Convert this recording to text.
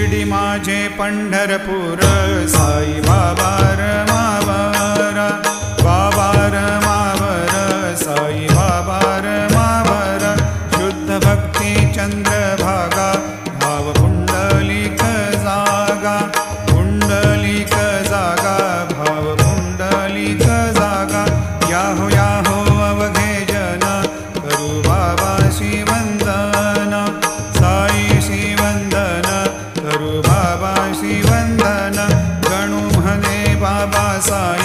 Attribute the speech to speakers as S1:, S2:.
S1: शिर्डी माझे पंढरपूर साई बाबा रमावर बाबा रमावर साई बाबा रमावर शुद्ध भक्ती चंद्रभागा भाव पुंडलिक जागा पुंडलिक जागा भाव पुंडलिक जागा याहो याहो अवघे जन करू बाबाशी वंदन साईशी वंदन करू बाबाशी वंदन गणू म्हणे बाबा साई